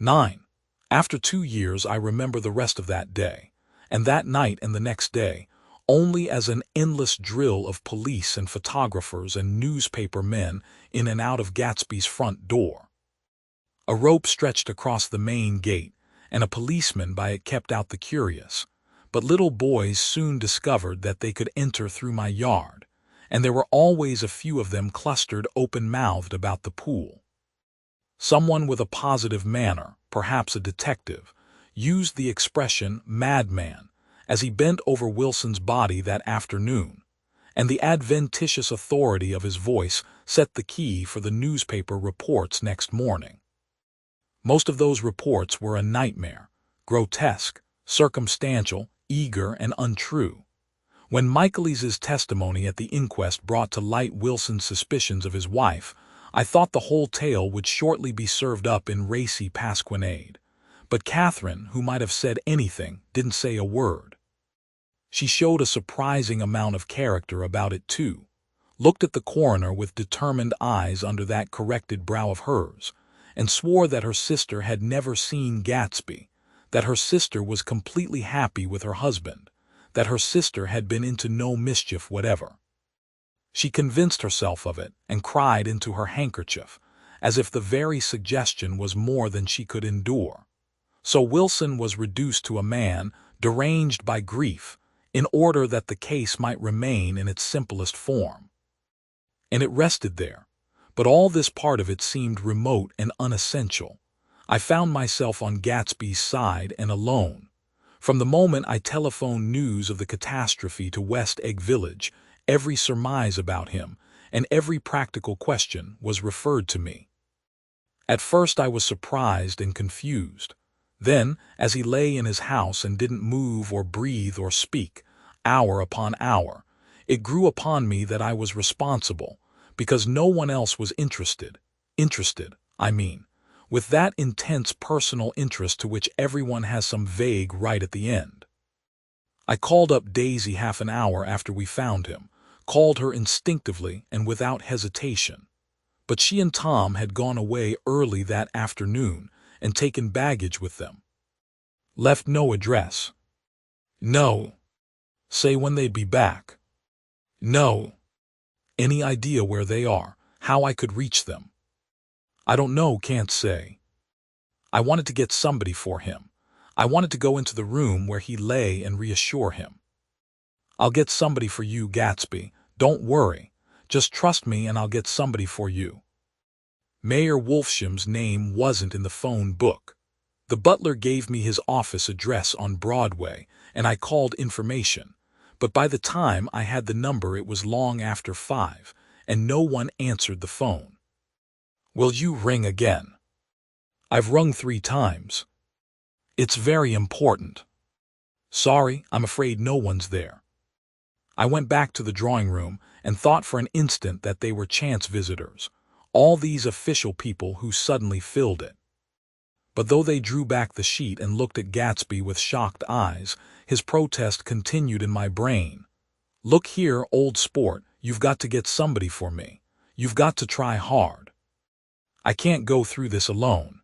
9. After 2 years, I remember the rest of that day, and that night and the next day, only as an endless drill of police and photographers and newspaper men in and out of Gatsby's front door. A rope stretched across the main gate, and a policeman by it kept out the curious. But little boys soon discovered that they could enter through my yard, and there were always a few of them clustered open-mouthed about the pool. Someone with a positive manner, perhaps a detective, used the expression "madman" as he bent over Wilson's body that afternoon, and the adventitious authority of his voice set the key for the newspaper reports next morning. Most of those reports were a nightmare, grotesque, circumstantial, eager, and untrue. When Michaelis's testimony at the inquest brought to light Wilson's suspicions of his wife, I thought the whole tale would shortly be served up in racy pasquinade. But Catherine, who might have said anything, didn't say a word. She showed a surprising amount of character about it too, looked at the coroner with determined eyes under that corrected brow of hers, and swore that her sister had never seen Gatsby, that her sister was completely happy with her husband, that her sister had been into no mischief whatever. She convinced herself of it and cried into her handkerchief, as if the very suggestion was more than she could endure. So Wilson was reduced to a man deranged by grief, in order that the case might remain in its simplest form. And it rested there, but all this part of it seemed remote and unessential. I found myself on Gatsby's side and alone. From the moment I telephoned news of the catastrophe to West Egg Village, every surmise about him and every practical question was referred to me. At first I was surprised and confused. Then, as he lay in his house and didn't move or breathe or speak, hour upon hour, it grew upon me that I was responsible, because no one else was interested, with that intense personal interest to which everyone has some vague right at the end. I called up Daisy half an hour after we found him, called her instinctively and without hesitation. But she and Tom had gone away early that afternoon and taken baggage with them. Left no address. No. Say when they'd be back. No. Any idea where they are, how I could reach them? I don't know, can't say. I wanted to get somebody for him. I wanted to go into the room where he lay and reassure him. I'll get somebody for you, Gatsby. Don't worry. Just trust me and I'll get somebody for you. Mayor Wolfsham's name wasn't in the phone book. The butler gave me his office address on Broadway, and I called information. But by the time I had the number it was long after 5, and no one answered the phone. Will you ring again? I've rung 3 times. It's very important. Sorry, I'm afraid no one's there. I went back to the drawing room and thought for an instant that they were chance visitors, all these official people who suddenly filled it. But though they drew back the sheet and looked at Gatsby with shocked eyes, his protest continued in my brain. Look here, old sport, you've got to get somebody for me. You've got to try hard. I can't go through this alone.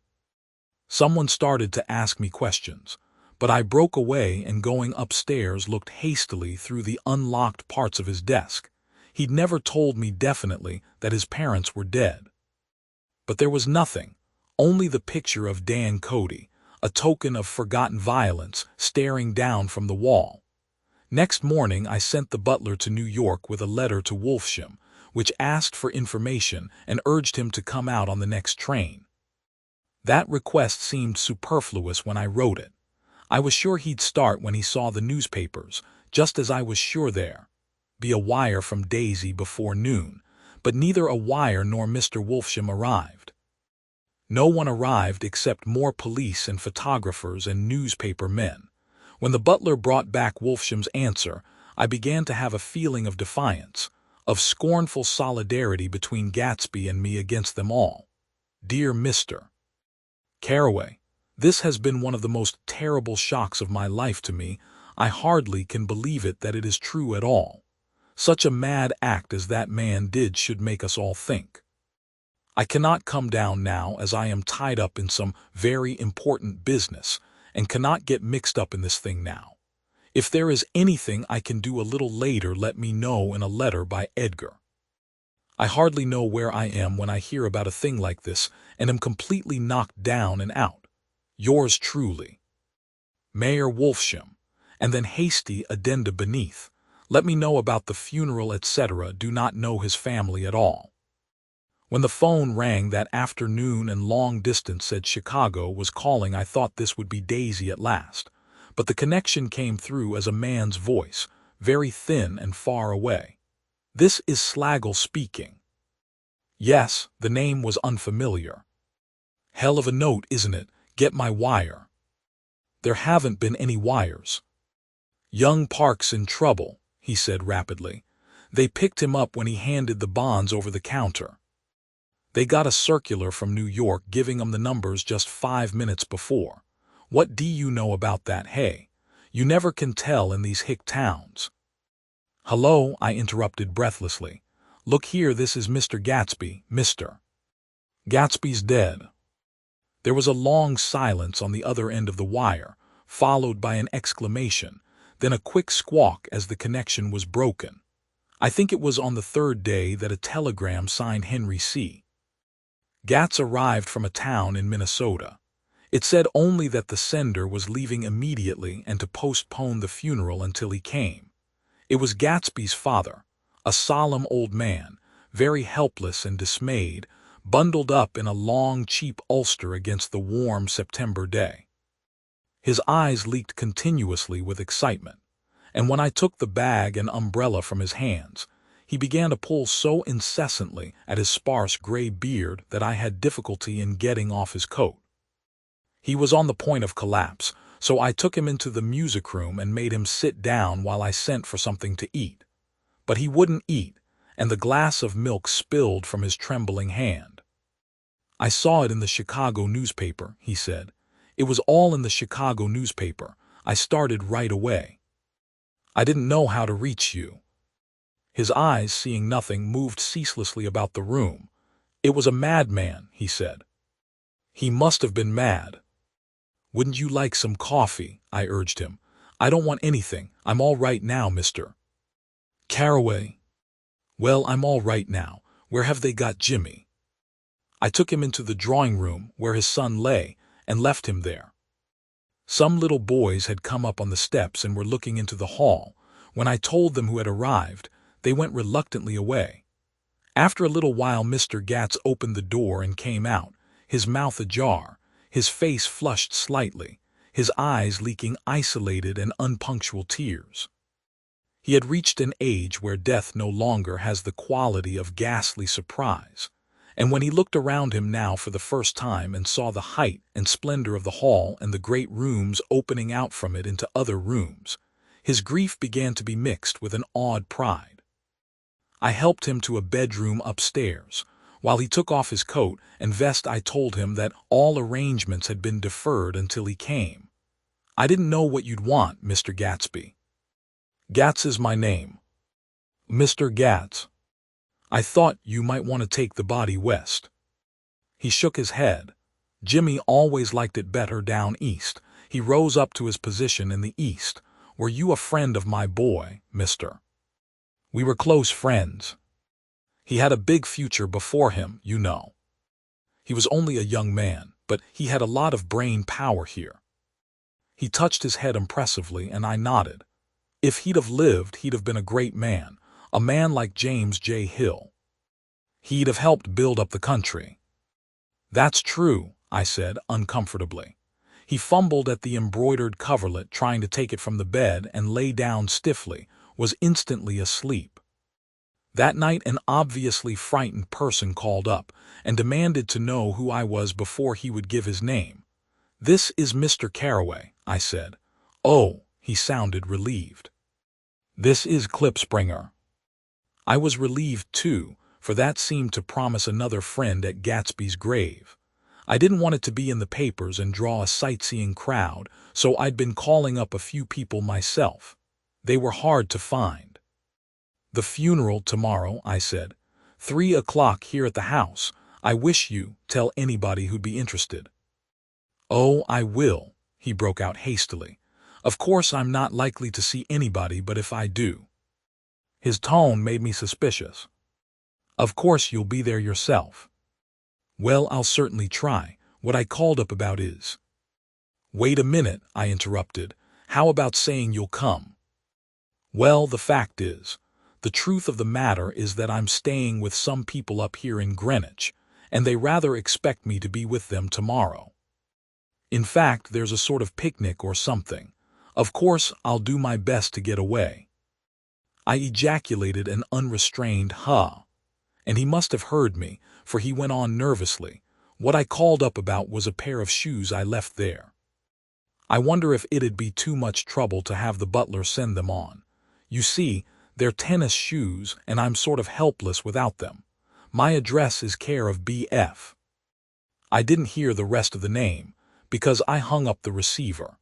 Someone started to ask me questions, but I broke away and going upstairs looked hastily through the unlocked parts of his desk. He'd never told me definitely that his parents were dead. But there was nothing, only the picture of Dan Cody, a token of forgotten violence, staring down from the wall. Next morning I sent the butler to New York with a letter to Wolfsham, which asked for information and urged him to come out on the next train. That request seemed superfluous when I wrote it. I was sure he'd start when he saw the newspapers, just as I was sure there'd be a wire from Daisy before noon, but neither a wire nor Mr. Wolfsham arrived. No one arrived except more police and photographers and newspaper men. When the butler brought back Wolfsham's answer, I began to have a feeling of defiance, of scornful solidarity between Gatsby and me against them all. Dear Mr. Carraway, this has been one of the most terrible shocks of my life to me. I hardly can believe it that it is true at all. Such a mad act as that man did should make us all think. I cannot come down now as I am tied up in some very important business and cannot get mixed up in this thing now. If there is anything I can do a little later, let me know in a letter by Edgar. I hardly know where I am when I hear about a thing like this and am completely knocked down and out. Yours truly, Mayor Wolfsham. And then hasty addenda beneath. Let me know about the funeral, etc. Do not know his family at all. When the phone rang that afternoon and long distance said Chicago was calling, I thought this would be Daisy at last. But the connection came through as a man's voice, very thin and far away. This is Slagle speaking. Yes, the name was unfamiliar. Hell of a note, isn't it? Get my wire. There haven't been any wires. Young Park's in trouble, he said rapidly. They picked him up when he handed the bonds over the counter. They got a circular from New York giving them the numbers just 5 minutes before. What do you know about that, hey? You never can tell in these hick towns. Hello, I interrupted breathlessly. Look here, this is Mr. Gatsby, Mr. Gatsby's dead. There was a long silence on the other end of the wire, followed by an exclamation, then a quick squawk as the connection was broken. I think it was on the third day that a telegram signed Henry C. Gats arrived from a town in Minnesota. It said only that the sender was leaving immediately and to postpone the funeral until he came. It was Gatsby's father, a solemn old man, very helpless and dismayed, bundled up in a long, cheap ulster against the warm September day. His eyes leaked continuously with excitement, and when I took the bag and umbrella from his hands, he began to pull so incessantly at his sparse gray beard that I had difficulty in getting off his coat. He was on the point of collapse, so I took him into the music room and made him sit down while I sent for something to eat. But he wouldn't eat, and the glass of milk spilled from his trembling hand. I saw it in the Chicago newspaper, he said. It was all in the Chicago newspaper. I started right away. I didn't know how to reach you. His eyes, seeing nothing, moved ceaselessly about the room. It was a madman, he said. He must have been mad. Wouldn't you like some coffee? I urged him. I don't want anything. I'm all right now, Mr. Carraway. Well, I'm all right now. Where have they got Jimmy? I took him into the drawing room where his son lay and left him there. Some little boys had come up on the steps and were looking into the hall. When I told them who had arrived, they went reluctantly away. After a little while, Mr. Gats opened the door and came out, his mouth ajar, his face flushed slightly, his eyes leaking isolated and unpunctual tears. He had reached an age where death no longer has the quality of ghastly surprise, and when he looked around him now for the first time and saw the height and splendor of the hall and the great rooms opening out from it into other rooms, his grief began to be mixed with an awed pride. I helped him to a bedroom upstairs. While he took off his coat and vest, I told him that all arrangements had been deferred until he came. I didn't know what you'd want, Mr. Gatsby. Gats is my name. Mr. Gats. I thought you might want to take the body west. He shook his head. Jimmy always liked it better down east. He rose up to his position in the east. Were you a friend of my boy, Mr.? We were close friends. He had a big future before him, you know. He was only a young man, but he had a lot of brain power here. He touched his head impressively, and I nodded. If he'd have lived, he'd have been a great man, a man like James J. Hill. He'd have helped build up the country. That's true, I said uncomfortably. He fumbled at the embroidered coverlet, trying to take it from the bed, and lay down stiffly, was instantly asleep. That night an obviously frightened person called up and demanded to know who I was before he would give his name. This is Mr. Carraway, I said. Oh, he sounded relieved. This is Klipspringer. I was relieved too, for that seemed to promise another friend at Gatsby's grave. I didn't want it to be in the papers and draw a sightseeing crowd, so I'd been calling up a few people myself. They were hard to find. The funeral tomorrow, I said. 3 o'clock here at the house. I wish you tell anybody who'd be interested." "Oh, I will," he broke out hastily. "Of course I'm not likely to see anybody, but if I do—" His tone made me suspicious. "Of course you'll be there yourself." "Well, I'll certainly try. What I called up about is—" "Wait a minute," I interrupted. "How about saying you'll come?" "Well, the fact is, the truth of the matter is that I'm staying with some people up here in Greenwich, and they rather expect me to be with them tomorrow. In fact, there's a sort of picnic or something. Of course, I'll do my best to get away." I ejaculated an unrestrained "huh," and he must have heard me, for he went on nervously. "What I called up about was a pair of shoes I left there. I wonder if it'd be too much trouble to have the butler send them on. You see, they're tennis shoes, and I'm sort of helpless without them. My address is care of B.F." I didn't hear the rest of the name, because I hung up the receiver.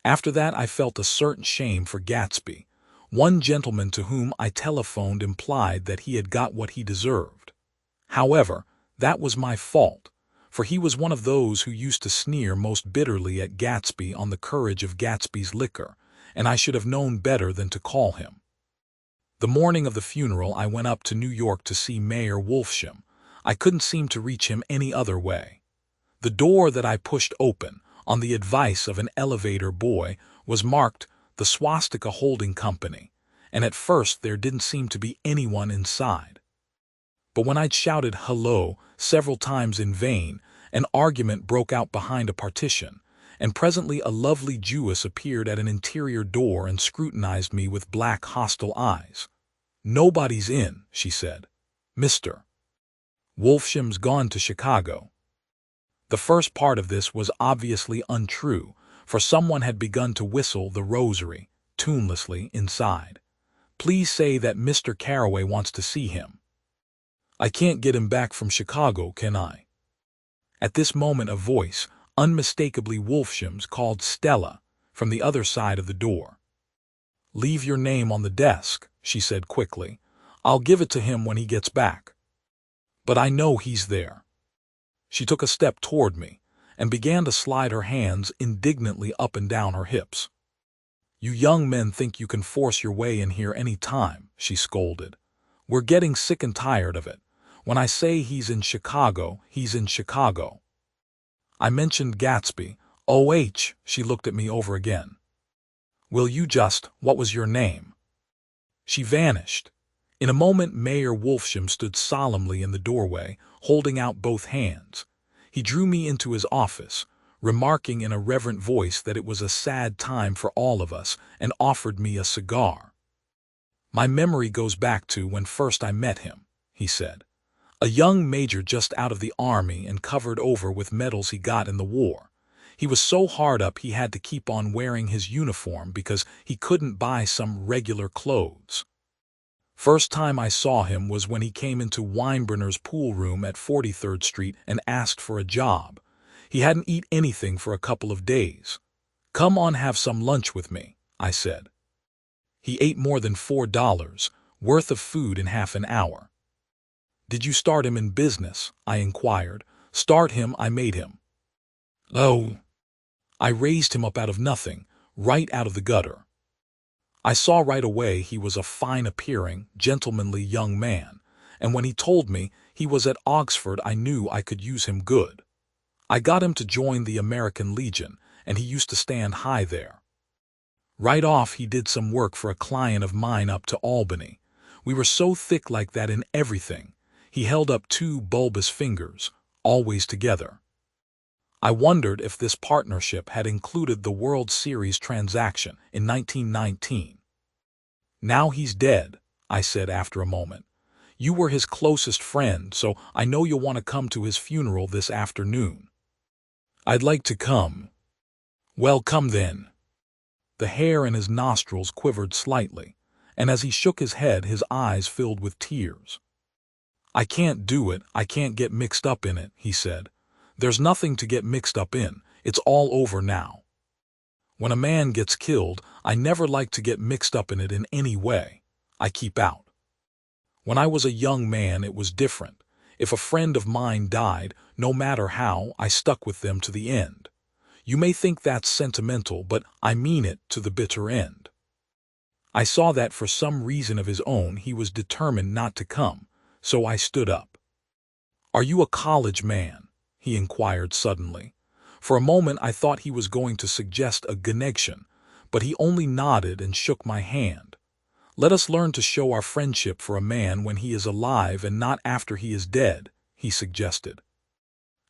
After that I felt a certain shame for Gatsby. One gentleman to whom I telephoned implied that he had got what he deserved. However, that was my fault, for he was one of those who used to sneer most bitterly at Gatsby on the courage of Gatsby's liquor, and I should have known better than to call him. The morning of the funeral I went up to New York to see Mayor Wolfsham. I couldn't seem to reach him any other way. The door that I pushed open, on the advice of an elevator boy, was marked the Swastika Holding Company, and at first there didn't seem to be anyone inside. But when I'd shouted "hello" several times in vain, an argument broke out behind a partition, and presently a lovely Jewess appeared at an interior door and scrutinized me with black, hostile eyes. "Nobody's in," she said. "Mr. Wolfsham's gone to Chicago." The first part of this was obviously untrue, for someone had begun to whistle the rosary, tunelessly, inside. "Please say that Mr. Carroway wants to see him." "I can't get him back from Chicago, can I?" At this moment a voice, unmistakably Wolfsham's, called "Stella" from the other side of the door. "Leave your name on the desk," she said quickly. "I'll give it to him when he gets back." "But I know he's there." She took a step toward me and began to slide her hands indignantly up and down her hips. "You young men think you can force your way in here any time," she scolded. "We're getting sick and tired of it. When I say he's in Chicago, he's in Chicago." I mentioned Gatsby. "Oh," she looked at me over again. "Will you what was your name?" She vanished. In a moment Mayor Wolfsham stood solemnly in the doorway, holding out both hands. He drew me into his office, remarking in a reverent voice that it was a sad time for all of us, and offered me a cigar. "My memory goes back to when first I met him," he said. "A young major just out of the army and covered over with medals he got in the war. He was so hard up he had to keep on wearing his uniform because he couldn't buy some regular clothes. First time I saw him was when he came into Weinbrenner's pool room at 43rd Street and asked for a job. He hadn't eaten anything for a couple of days. 'Come on, have some lunch with me,' I said. He ate more than $4 worth of food in half an hour." "Did you start him in business?" I inquired. "Start him, I made him." "Oh, I raised him up out of nothing, right out of the gutter. I saw right away he was a fine-appearing, gentlemanly young man, and when he told me he was at Oxford I knew I could use him good. I got him to join the American Legion, and he used to stand high there. Right off he did some work for a client of mine up to Albany. We were so thick like that in everything. He held up two bulbous fingers, always together. I wondered if this partnership had included the World Series transaction in 1919. "Now he's dead," I said after a moment. "You were his closest friend, so I know you'll want to come to his funeral this afternoon." "I'd like to come." "Well, come then." The hair in his nostrils quivered slightly, and as he shook his head his eyes filled with tears. "I can't do it, I can't get mixed up in it," he said. "There's nothing to get mixed up in, it's all over now. When a man gets killed, I never like to get mixed up in it in any way. I keep out. When I was a young man it was different. If a friend of mine died, no matter how, I stuck with them to the end. You may think that's sentimental, but I mean it to the bitter end. I saw that for some reason of his own he was determined not to come, so I stood up. "Are you a college man?" he inquired suddenly. For a moment I thought he was going to suggest a connection, but he only nodded and shook my hand. "Let us learn to show our friendship for a man when he is alive and not after he is dead," he suggested.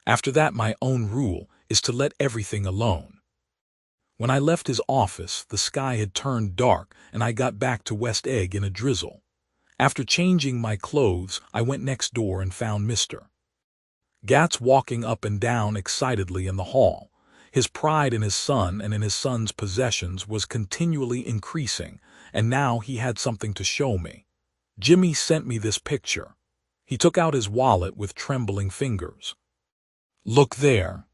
After that, my own rule is to let everything alone. When I left his office, the sky had turned dark and I got back to West Egg in a drizzle. After changing my clothes, I went next door and found Mr. Gats walking up and down excitedly in the hall. His pride in his son and in his son's possessions was continually increasing, and now he had something to show me. "Jimmy sent me this picture." He took out his wallet with trembling fingers. "Look there."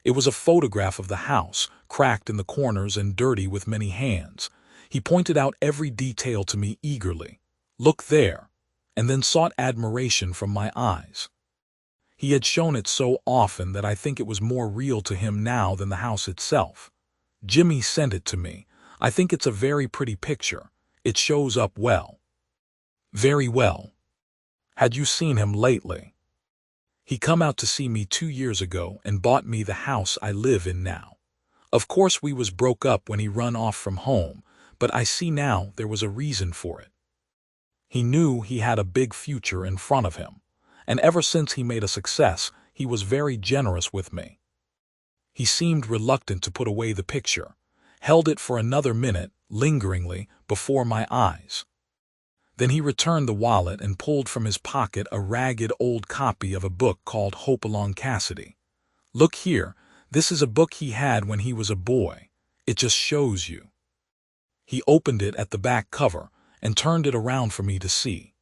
It was a photograph of the house, cracked in the corners and dirty with many hands. He pointed out every detail to me eagerly. "Look there," and then sought admiration from my eyes. He had shown it so often that I think it was more real to him now than the house itself. "Jimmy sent it to me. I think it's a very pretty picture. It shows up well." "Very well. Had you seen him lately?" "He come out to see me 2 years ago and bought me the house I live in now. Of course we was broke up when he run off from home, but I see now there was a reason for it. He knew he had a big future in front of him, and ever since he made a success, he was very generous with me." He seemed reluctant to put away the picture, held it for another minute, lingeringly, before my eyes. Then he returned the wallet and pulled from his pocket a ragged old copy of a book called Hopalong Cassidy. "Look here, this is a book he had when he was a boy. It just shows you." He opened it at the back cover and turned it around for me to see.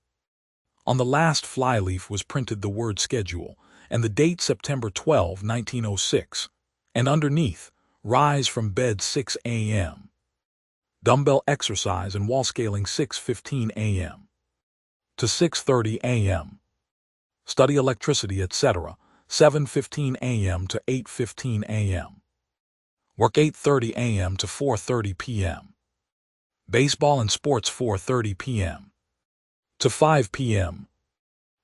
On the last flyleaf was printed the word schedule and the date September 12, 1906, and underneath, "Rise from bed 6 a.m. Dumbbell exercise and wall scaling 6:15 a.m. to 6:30 a.m. Study electricity, etc. 7:15 a.m. to 8:15 a.m. Work 8:30 a.m. to 4:30 p.m. Baseball and sports 4:30 p.m. to 5 p.m.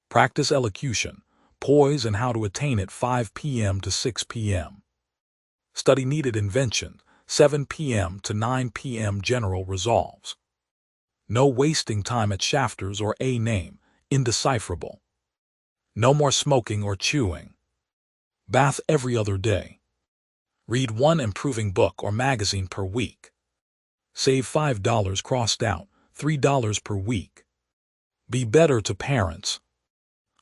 Practice elocution, poise and how to attain it 5 p.m. to 6 p.m. Study needed invention 7 p.m. to 9 p.m. General resolves. No wasting time at shafters or a name, indecipherable. No more smoking or chewing. Bath every other day. Read one improving book or magazine per week. Save $5 crossed out, $3 per week. Be better to parents."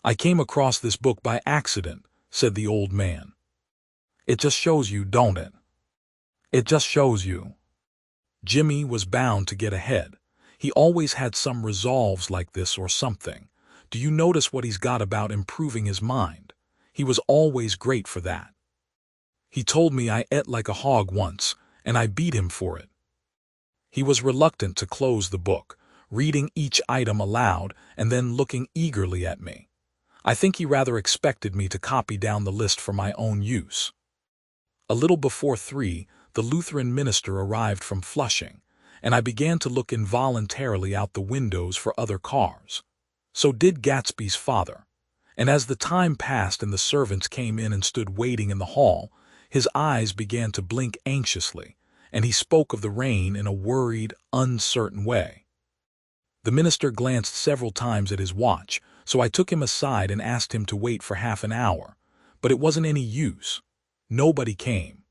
"I came across this book by accident," said the old man. "It just shows you, don't it? It just shows you." Jimmy was bound to get ahead. He always had some resolves like this or something. Do you notice what he's got about improving his mind? He was always great for that. He told me I ate like a hog once, and I beat him for it. He was reluctant to close the book, reading each item aloud and then looking eagerly at me. I think he rather expected me to copy down the list for my own use. A little before 3, the Lutheran minister arrived from Flushing, and I began to look involuntarily out the windows for other cars. So did Gatsby's father, and as the time passed and the servants came in and stood waiting in the hall, his eyes began to blink anxiously, and he spoke of the rain in a worried, uncertain way. The minister glanced several times at his watch, so I took him aside and asked him to wait for half an hour, but it wasn't any use. Nobody came.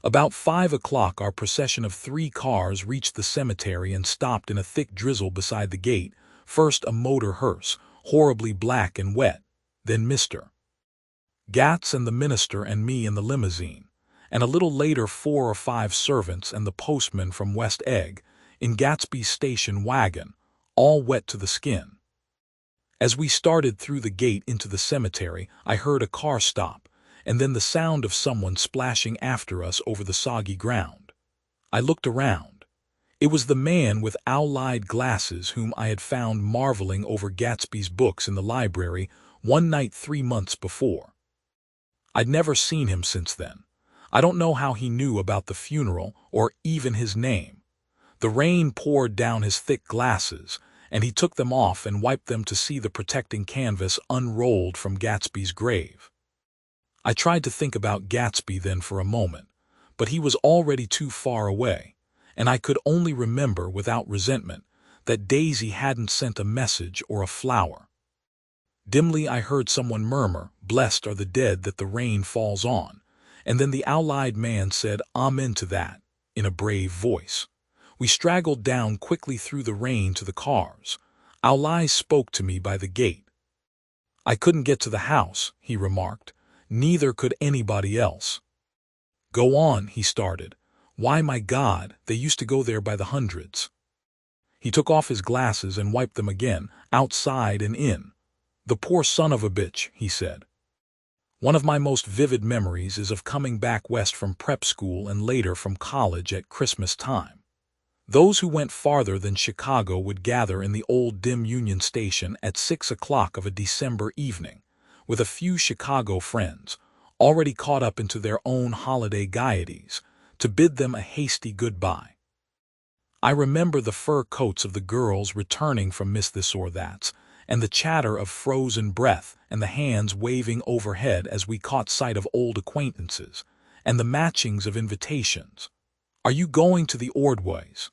About 5 o'clock our procession of 3 cars reached the cemetery and stopped in a thick drizzle beside the gate, first a motor hearse, horribly black and wet, then Mr. Gats and the minister and me in the limousine, and a little later 4 or 5 servants and the postman from West Egg, in Gatsby's station wagon, all wet to the skin. As we started through the gate into the cemetery, I heard a car stop, and then the sound of someone splashing after us over the soggy ground. I looked around. It was the man with owl-eyed glasses whom I had found marveling over Gatsby's books in the library one night 3 months before. I'd never seen him since then. I don't know how he knew about the funeral or even his name. The rain poured down his thick glasses, and he took them off and wiped them to see the protecting canvas unrolled from Gatsby's grave. I tried to think about Gatsby then for a moment, but he was already too far away, and I could only remember without resentment that Daisy hadn't sent a message or a flower. Dimly I heard someone murmur, "Blessed are the dead that the rain falls on," and then the owl-eyed man said, "Amen to that," in a brave voice. We straggled down quickly through the rain to the cars. Owl-eye spoke to me by the gate. "I couldn't get to the house," he remarked. "Neither could anybody else." "Go on," he started. "Why, my God, they used to go there by the hundreds." He took off his glasses and wiped them again, outside and in. "The poor son of a bitch," he said. One of my most vivid memories is of coming back west from prep school and later from college at Christmas time. Those who went farther than Chicago would gather in the old dim Union Station at 6 o'clock of a December evening, with a few Chicago friends, already caught up into their own holiday gaieties, to bid them a hasty goodbye. I remember the fur coats of the girls returning from Miss This or That's, and the chatter of frozen breath and the hands waving overhead as we caught sight of old acquaintances, and the matchings of invitations. "Are you going to the Ordways?"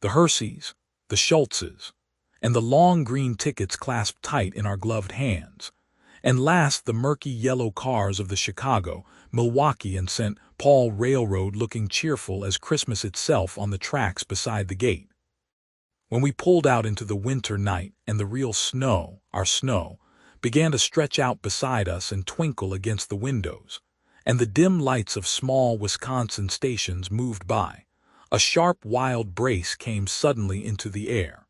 The Herseys, the Schultzes, and the long green tickets clasped tight in our gloved hands. And last, the murky yellow cars of the Chicago, Milwaukee and St. Paul Railroad looking cheerful as Christmas itself on the tracks beside the gate. When we pulled out into the winter night and the real snow, our snow, began to stretch out beside us and twinkle against the windows, and the dim lights of small Wisconsin stations moved by, a sharp wild brace came suddenly into the air.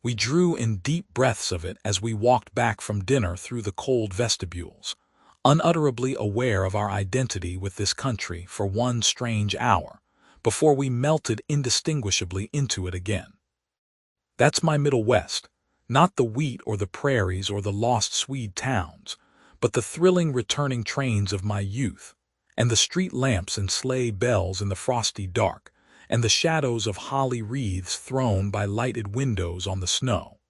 We drew in deep breaths of it as we walked back from dinner through the cold vestibules, unutterably aware of our identity with this country for one strange hour, before we melted indistinguishably into it again. That's my Middle West, not the wheat or the prairies or the lost Swede towns, but the thrilling returning trains of my youth, and the street lamps and sleigh bells in the frosty dark, and the shadows of holly wreaths thrown by lighted windows on the snow.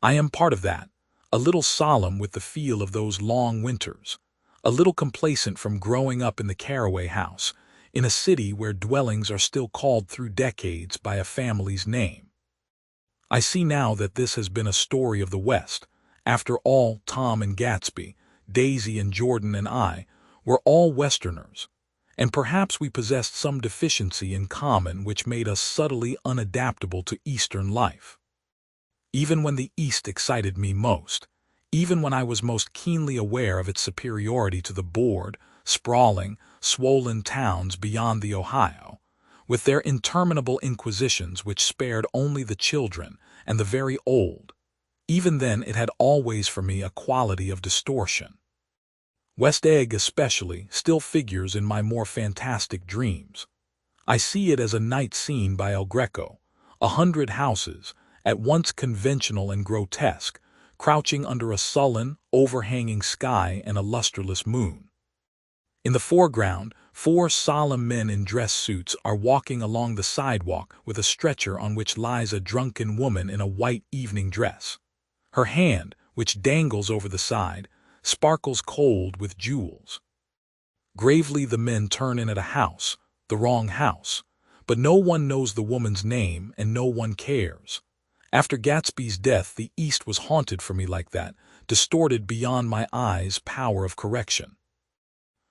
I am part of that, a little solemn with the feel of those long winters, a little complacent from growing up in the Caraway house, in a city where dwellings are still called through decades by a family's name. I see now that this has been a story of the West. After all, Tom and Gatsby, Daisy and Jordan and I, were all Westerners, and perhaps we possessed some deficiency in common which made us subtly unadaptable to Eastern life. Even when the East excited me most, even when I was most keenly aware of its superiority to the bored, sprawling, swollen towns beyond the Ohio, with their interminable inquisitions which spared only the children and the very old, even then it had always for me a quality of distortion. West Egg especially still figures in my more fantastic dreams. I see it as a night scene by El Greco, 100 houses, at once conventional and grotesque, crouching under a sullen, overhanging sky and a lusterless moon. In the foreground, 4 solemn men in dress suits are walking along the sidewalk with a stretcher on which lies a drunken woman in a white evening dress. Her hand, which dangles over the side, sparkles cold with jewels. Gravely the men turn in at a house, the wrong house, but no one knows the woman's name and no one cares. After Gatsby's death, the East was haunted for me like that, distorted beyond my eyes' power of correction.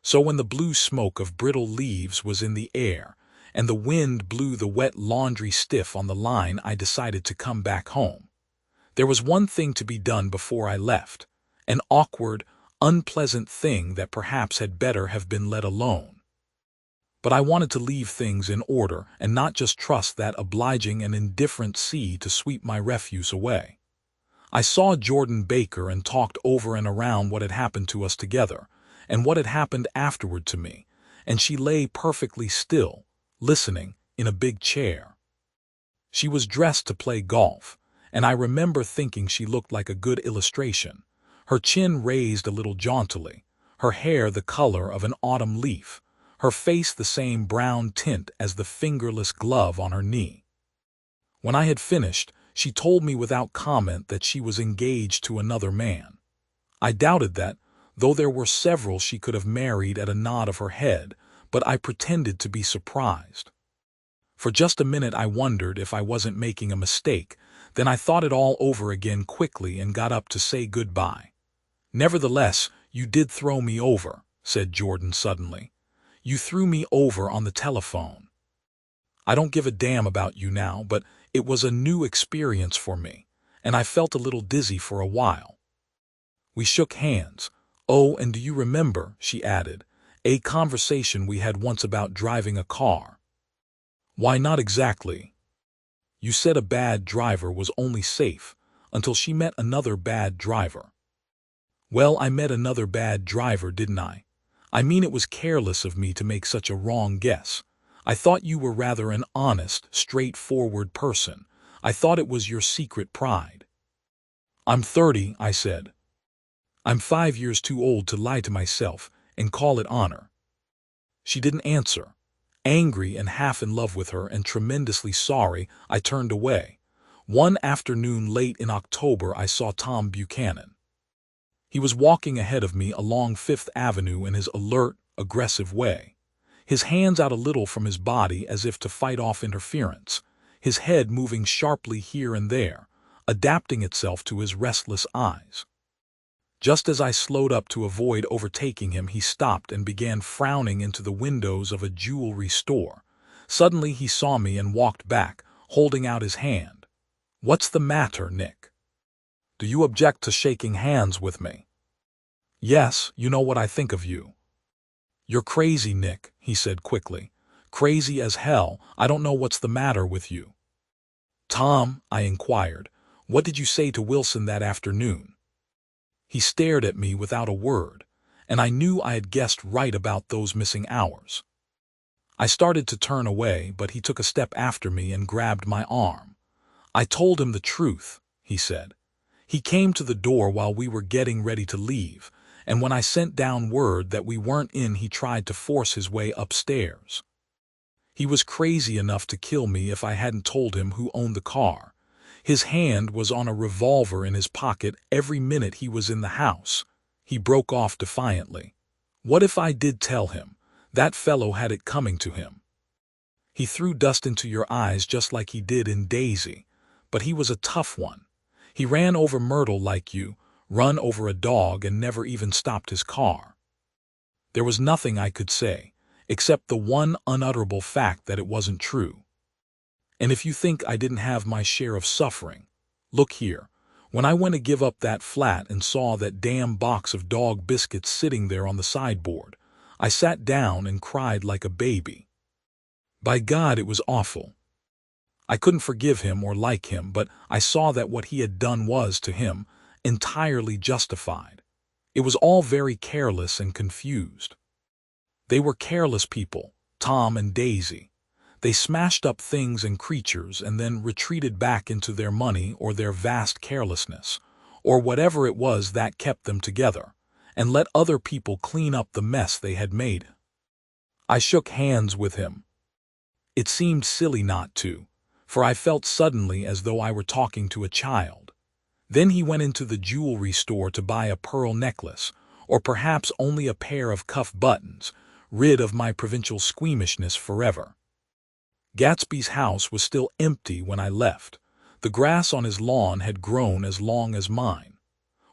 So when the blue smoke of brittle leaves was in the air, and the wind blew the wet laundry stiff on the line, I decided to come back home. There was one thing to be done before I left, an awkward, unpleasant thing that perhaps had better have been let alone. But I wanted to leave things in order and not just trust that obliging and indifferent sea to sweep my refuse away. I saw Jordan Baker and talked over and around what had happened to us together, and what had happened afterward to me, and she lay perfectly still, listening, in a big chair. She was dressed to play golf, and I remember thinking she looked like a good illustration, Her chin raised a little jauntily, her hair the color of an autumn leaf, her face the same brown tint as the fingerless glove on her knee. When I had finished, she told me without comment that she was engaged to another man. I doubted that, though there were several she could have married at a nod of her head, but I pretended to be surprised. For just a minute I wondered if I wasn't making a mistake, then I thought it all over again quickly and got up to say goodbye. "Nevertheless, you did throw me over," said Jordan suddenly. "You threw me over on the telephone. I don't give a damn about you now, but it was a new experience for me, and I felt a little dizzy for a while." We shook hands. "Oh, and do you remember," she added, "a conversation we had once about driving a car?" "Why, not exactly. You said a bad driver was only safe until she met another bad driver." "Well, I met another bad driver, didn't I? I mean, it was careless of me to make such a wrong guess. I thought you were rather an honest, straightforward person. I thought it was your secret pride." "I'm 30, I said. I'm 5 years too old to lie to myself and call it honor." She didn't answer. Angry and half in love with her and tremendously sorry, I turned away. One afternoon late in October I saw Tom Buchanan. He was walking ahead of me along Fifth Avenue in his alert, aggressive way, his hands out a little from his body as if to fight off interference, his head moving sharply here and there, adapting itself to his restless eyes. Just as I slowed up to avoid overtaking him, he stopped and began frowning into the windows of a jewelry store. Suddenly he saw me and walked back, holding out his hand. "What's the matter, Nick? Do you object to shaking hands with me?" "Yes, you know what I think of you." "You're crazy, Nick," he said quickly. "Crazy as hell. I don't know what's the matter with you." "Tom," I inquired, "what did you say to Wilson that afternoon?" He stared at me without a word, and I knew I had guessed right about those missing hours. I started to turn away, but he took a step after me and grabbed my arm. "I told him the truth," he said. "He came to the door while we were getting ready to leave, and when I sent down word that we weren't in, he tried to force his way upstairs. He was crazy enough to kill me if I hadn't told him who owned the car. His hand was on a revolver in his pocket every minute he was in the house." He broke off defiantly. "What if I did tell him? That fellow had it coming to him. He threw dust into your eyes just like he did in Daisy, but he was a tough one. He ran over Myrtle like you, run over a dog, and never even stopped his car." There was nothing I could say, except the one unutterable fact that it wasn't true. "And if you think I didn't have my share of suffering, look here. When I went to give up that flat and saw that damn box of dog biscuits sitting there on the sideboard, I sat down and cried like a baby. By God, it was awful. I couldn't forgive him or like him, but I saw that what he had done was, to him, entirely justified. It was all very careless and confused. They were careless people, Tom and Daisy. They smashed up things and creatures and then retreated back into their money or their vast carelessness, or whatever it was that kept them together, and let other people clean up the mess they had made." I shook hands with him. It seemed silly not to, for I felt suddenly as though I were talking to a child. Then he went into the jewelry store to buy a pearl necklace, or perhaps only a pair of cuff buttons, rid of my provincial squeamishness forever. Gatsby's house was still empty when I left. The grass on his lawn had grown as long as mine.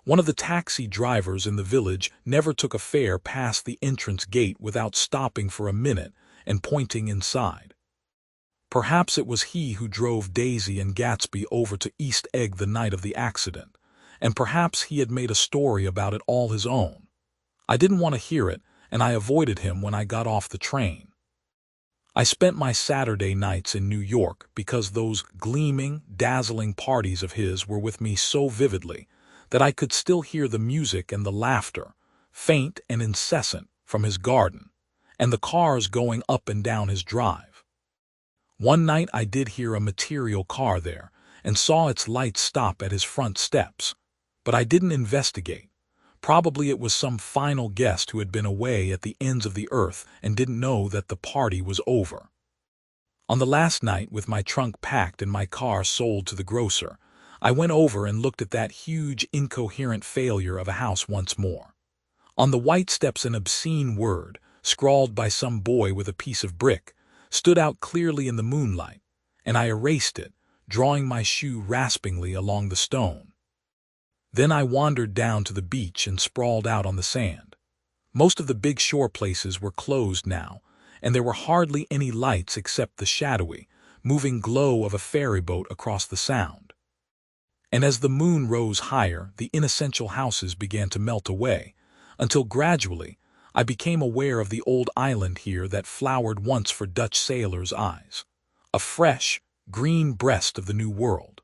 One of the taxi drivers in the village never took a fare past the entrance gate without stopping for a minute and pointing inside. Perhaps it was he who drove Daisy and Gatsby over to East Egg the night of the accident, and perhaps he had made a story about it all his own. I didn't want to hear it, and I avoided him when I got off the train. I spent my Saturday nights in New York because those gleaming, dazzling parties of his were with me so vividly that I could still hear the music and the laughter, faint and incessant, from his garden, and the cars going up and down his drive. One night I did hear a material car there and saw its lights stop at his front steps, but I didn't investigate. Probably it was some final guest who had been away at the ends of the earth and didn't know that the party was over. On the last night, with my trunk packed and my car sold to the grocer, I went over and looked at that huge, incoherent failure of a house once more. On the white steps an obscene word, scrawled by some boy with a piece of brick, stood out clearly in the moonlight, and I erased it, drawing my shoe raspingly along the stone. Then I wandered down to the beach and sprawled out on the sand. Most of the big shore places were closed now, and there were hardly any lights except the shadowy, moving glow of a ferry boat across the sound. And as the moon rose higher, the inessential houses began to melt away, until gradually I became aware of the old island here that flowered once for Dutch sailors' eyes, a fresh, green breast of the New World.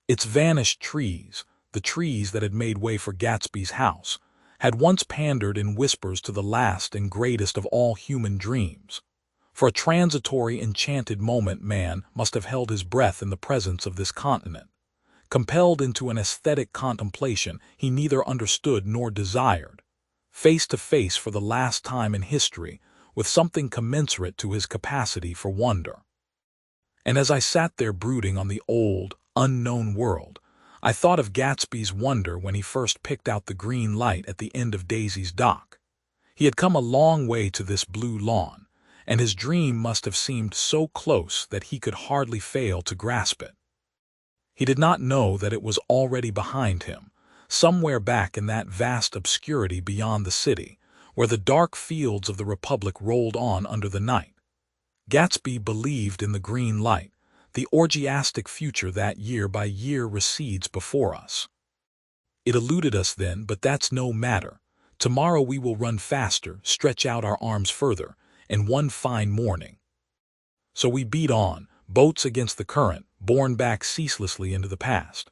Its vanished trees, the trees that had made way for Gatsby's house, had once pandered in whispers to the last and greatest of all human dreams. For a transitory, enchanted moment, man must have held his breath in the presence of this continent, compelled into an aesthetic contemplation he neither understood nor desired, face to face for the last time in history with something commensurate to his capacity for wonder. And as I sat there brooding on the old, unknown world, I thought of Gatsby's wonder when he first picked out the green light at the end of Daisy's dock. He had come a long way to this blue lawn, and his dream must have seemed so close that he could hardly fail to grasp it. He did not know that it was already behind him, somewhere back in that vast obscurity beyond the city, where the dark fields of the Republic rolled on under the night. Gatsby believed in the green light, the orgiastic future that year by year recedes before us. It eluded us then, but that's no matter. Tomorrow we will run faster, stretch out our arms further, in one fine morning. So we beat on, boats against the current, borne back ceaselessly into the past.